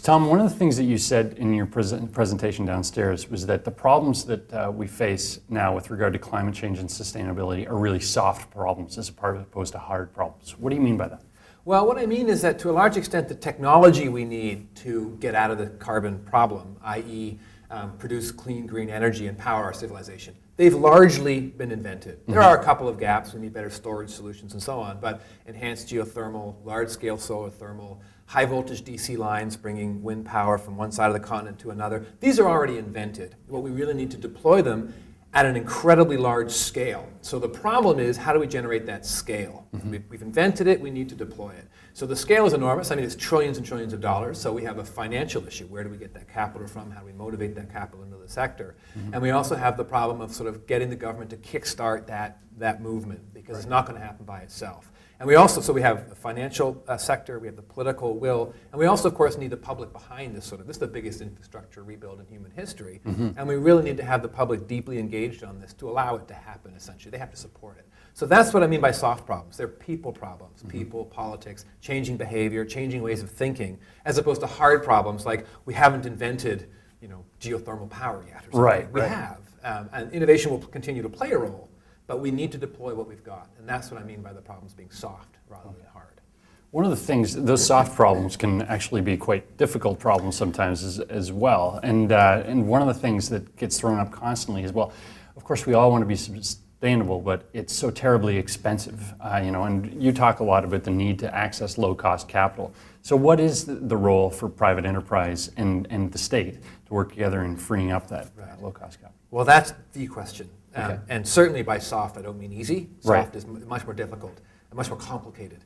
Tom, one of the things that you said in your presentation downstairs was that the problems that we face now with regard to climate change and sustainability are really soft problems as opposed to hard problems. What do you mean by that? Well, what I mean is that to a large extent, the technology we need to get out of the carbon problem, i.e. Produce clean, green energy and power our civilization, they've largely been invented. There are a couple of gaps. We need better storage solutions and so on, but enhanced geothermal, large-scale solar thermal, high-voltage DC lines bringing wind power from one side of the continent to another, these are already invented. What we really need to deploy them at an incredibly large scale. So the problem is, how do we generate that scale? We've invented it, we need to deploy it. So the scale is enormous. I mean, it's trillions and trillions of dollars. So we have a financial issue. Where do we get that capital from? How do we motivate that capital into the sector? And we also have the problem of sort of getting the government to kickstart that movement, because it's not going to happen by itself. And we also, so we have the financial sector, we have the political will, and we also, of course, need the public behind this this is the biggest infrastructure rebuild in human history. And we really need to have the public deeply engaged on this to allow it to happen, essentially. They have to support it. So that's what I mean by soft problems. They're people problems, people, politics, changing behavior, changing ways of thinking, as opposed to hard problems like we haven't invented, geothermal power yet or something. Right, we have. And innovation will continue to play a role. But we need to deploy what we've got. And that's what I mean by the problems being soft rather than hard. One of the things, those soft problems can actually be quite difficult problems sometimes as well. And one of the things that gets thrown up constantly is, well, of course we all want to be sustainable, but it's so terribly expensive. And you talk a lot about the need to access low-cost capital. So what is the role for private enterprise and the state to work together in freeing up that low-cost capital? Well, that's the question. Okay. And certainly by soft, I don't mean easy. Soft is much more difficult and much more complicated.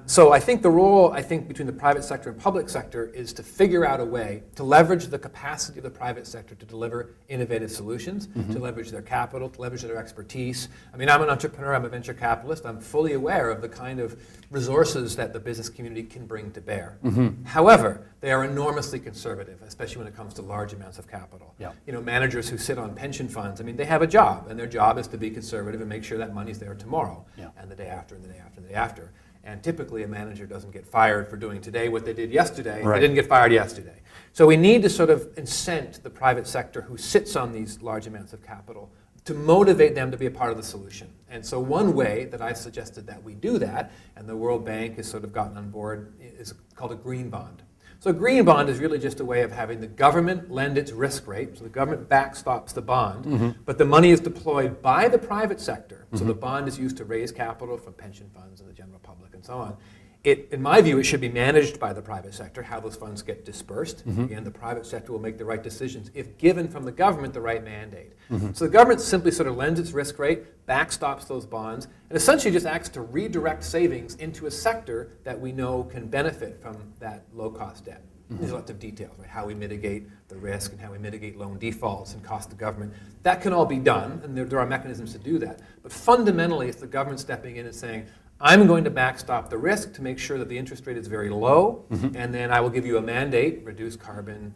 So I think the role, between the private sector and public sector is to figure out a way to leverage the capacity of the private sector to deliver innovative solutions, to leverage their capital, to leverage their expertise. I mean, I'm an entrepreneur, I'm a venture capitalist. I'm fully aware of the kind of resources that the business community can bring to bear. However, they are enormously conservative, especially when it comes to large amounts of capital. Yeah. Managers who sit on pension funds, I mean, they have a job, and their job is to be conservative and make sure that money's there tomorrow, and the day after, and the day after, and the day after. And typically a manager doesn't get fired for doing today what they did yesterday. They didn't get fired yesterday. So we need to sort of incent the private sector who sits on these large amounts of capital to motivate them to be a part of the solution. And so one way that I suggested that we do that, and the World Bank has sort of gotten on board, is called a green bond. So a green bond is really just a way of having the government lend its risk rate. So the government backstops the bond, but the money is deployed by the private sector. So the bond is used to raise capital from pension funds and the general public and so on. In my view, it should be managed by the private sector, how those funds get dispersed. Again, the private sector will make the right decisions if given from the government the right mandate. So the government simply sort of lends its risk rate, backstops those bonds, and essentially just acts to redirect savings into a sector that we know can benefit from that low-cost debt. There's lots of details, right? How we mitigate the risk and how we mitigate loan defaults and cost to government. That can all be done, and there are mechanisms to do that. But fundamentally, it's the government stepping in and saying, I'm going to backstop the risk to make sure that the interest rate is very low, and then I will give you a mandate, reduce carbon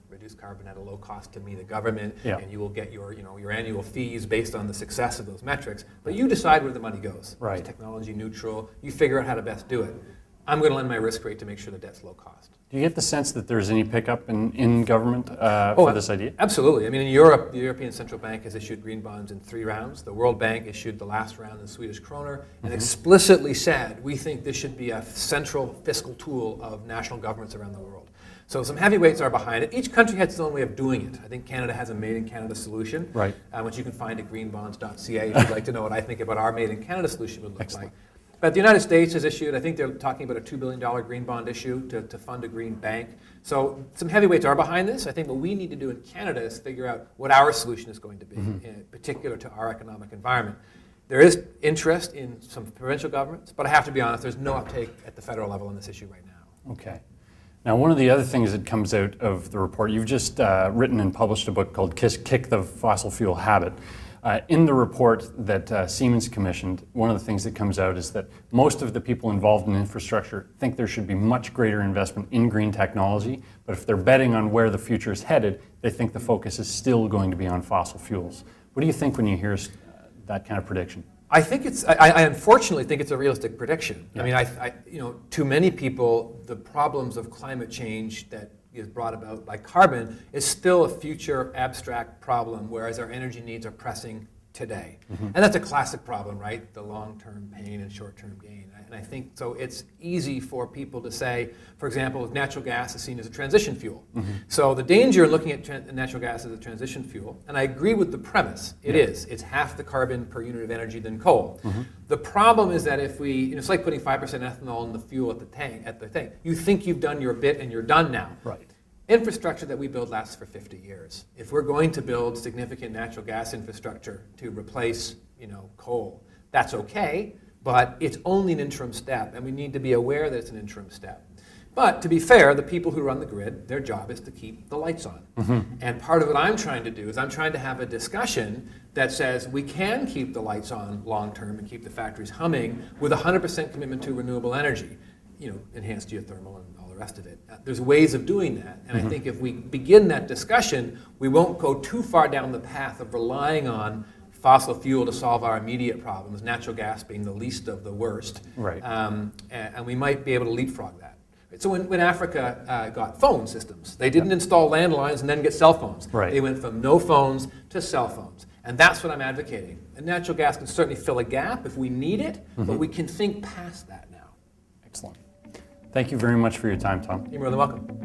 at a low cost to me, the government, and you will get your annual fees based on the success of those metrics. But you decide where the money goes. Right. It's technology neutral. You figure out how to best do it. I'm going to lend my risk rate to make sure the debt's low cost. Do you get the sense that there's any pickup in government for this idea? Absolutely. I mean, in Europe, the European Central Bank has issued green bonds in 3 rounds. The World Bank issued the last round in Swedish kroner and explicitly said, we think this should be a central fiscal tool of national governments around the world. So some heavyweights are behind it. Each country has its own way of doing it. I think Canada has a Made in Canada solution, which you can find at greenbonds.ca if you'd like to know what I think about our Made in Canada solution would look like. But the United States has issued, I think they're talking about a $2 billion green bond issue to fund a green bank. So some heavyweights are behind this. I think what we need to do in Canada is figure out what our solution is going to be, in particular to our economic environment. There is interest in some provincial governments, but I have to be honest, there's no uptake at the federal level on this issue right now. Okay. Now, one of the other things that comes out of the report, you've just written and published a book called Kick the Fossil Fuel Habit. In the report that Siemens commissioned, one of the things that comes out is that most of the people involved in infrastructure think there should be much greater investment in green technology, but if they're betting on where the future is headed, they think the focus is still going to be on fossil fuels. What do you think when you hear that kind of prediction? I think I unfortunately think it's a realistic prediction. Yeah. I mean, to many people, the problems of climate change that is brought about by carbon is still a future abstract problem, whereas our energy needs are pressing today. And that's a classic problem, right? The long-term pain and short-term gain. And I think so it's easy for people to say, for example, natural gas is seen as a transition fuel. So the danger in looking at natural gas as a transition fuel, and I agree with the premise, it is. It's half the carbon per unit of energy than coal. The problem is that if we, it's like putting 5% ethanol in the fuel at the tank. You think you've done your bit and you're done now. Right. Infrastructure that we build lasts for 50 years. If we're going to build significant natural gas infrastructure to replace, coal, that's okay, but it's only an interim step, and we need to be aware that it's an interim step. But to be fair, the people who run the grid, their job is to keep the lights on. And part of what I'm trying to do is I'm trying to have a discussion that says we can keep the lights on long term and keep the factories humming with 100% commitment to renewable energy, enhanced geothermal and all the rest of it. There's ways of doing that. And I think if we begin that discussion, we won't go too far down the path of relying on fossil fuel to solve our immediate problems, natural gas being the least of the worst. Right. And we might be able to leapfrog that. So when Africa got phone systems, they didn't install landlines and then get cell phones. Right. They went from no phones to cell phones. And that's what I'm advocating. And natural gas can certainly fill a gap if we need it, but we can think past that now. Excellent. Thank you very much for your time, Tom. You're more than welcome.